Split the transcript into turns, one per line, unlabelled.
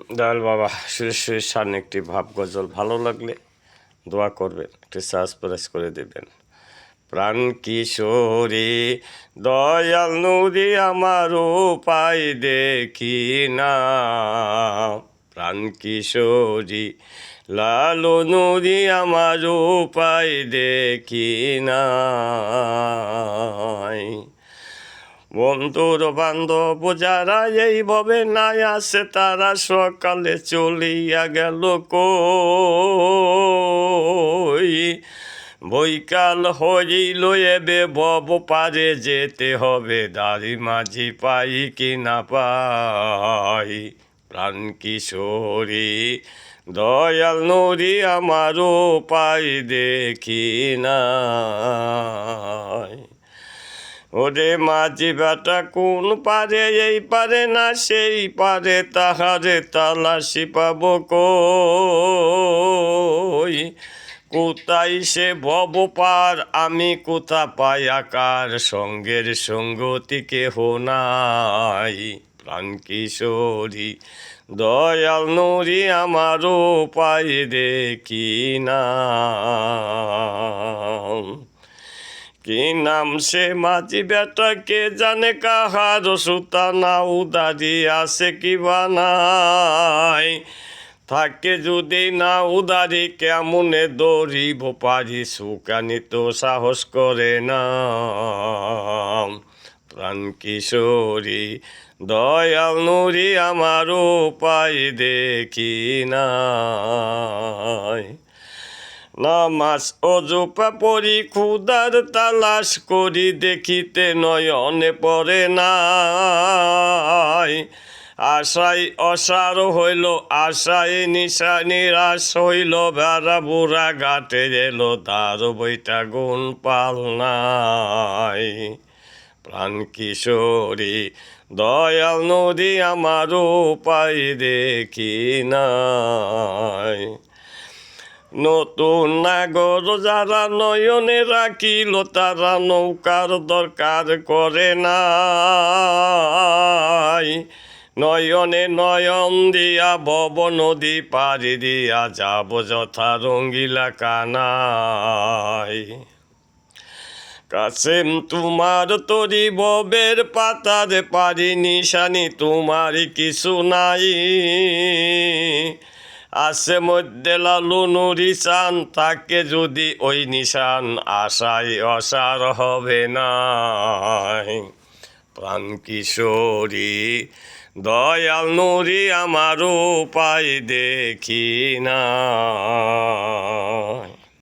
দয়াল বাবা সুরেশ্বরীর সামনে একটি ভাব গজল ভালো লাগলে দোয়া করবেন, একটি সাবস্ক্রাইব করে দেবেন। প্রাণ কিশোরী দয়াল নদী আমার উপায় দেখি না, প্রাণ কিশোরী লালু নদী আমার উপায় দেখি না। বন্ধুর বান্ধব যারা এইভাবে নাই আসে তারা সকালে চলিয়া গেল কই, বৈকাল হইল এবে বব পারে যেতে হবে, দাড়ি মাঝি পাই কি না পাই। প্রাণ কিশোরী দয়াল নদী আমার উপায় দেখি না। ওরে মাঝি বেটা কোন পারে, এই পারে না সেই পারে, তাহারে তালাশি পাব কই, কোথায় সে ভব পার আমি কোথা পাই আকার, সঙ্গের সঙ্গতি কেহ নাই। প্রাণ কিশোরী দয়াল নূরি আমার উপায় দেখি না। কি নাম সে মাঝি বেটা কে জানে, কাহার সুতা না উদারি আছে কি বানাই, থাকে যদি না উদারি কেমনে দৌড়িব পারি, সুকানি তো সাহস করে না। প্রাণ কিশোরী দয়াল নূরি আমার উপায় দেখি নাই। নামাজ অজুপা পড়ি ক্ষুদার তালাশ করি, দেখিতে নয়নে পড়ে নাই, আশায় অসার হইল আশায় নিশা নিরাশ হইল, বেড়া বুড়া ঘাটে এলো তার বইটা গুণ পাল নাই। প্রাণ কিশোরী দয়াল নদী আমার উপায় দেখি নাই। নতুন নাগর যারা নয়নে রাখিল তারা নৌকার দরকার করে নাই, নয়নে নয়ন দিয়া ভব নদী পাড়ি দিয়া যাব যথা রঙ্গিলা কানাই। কাসেম তোমার তরি ববের পাতার পারি, নিশানি তোমার কিছু নাই, আছে মধ্যে লালু নুরি চান, তাকে যদি ওই নিশান আশায় অসার হবে না। প্রাণ কিশোরী দয়াল নুরি আমার উপায় দেখি না।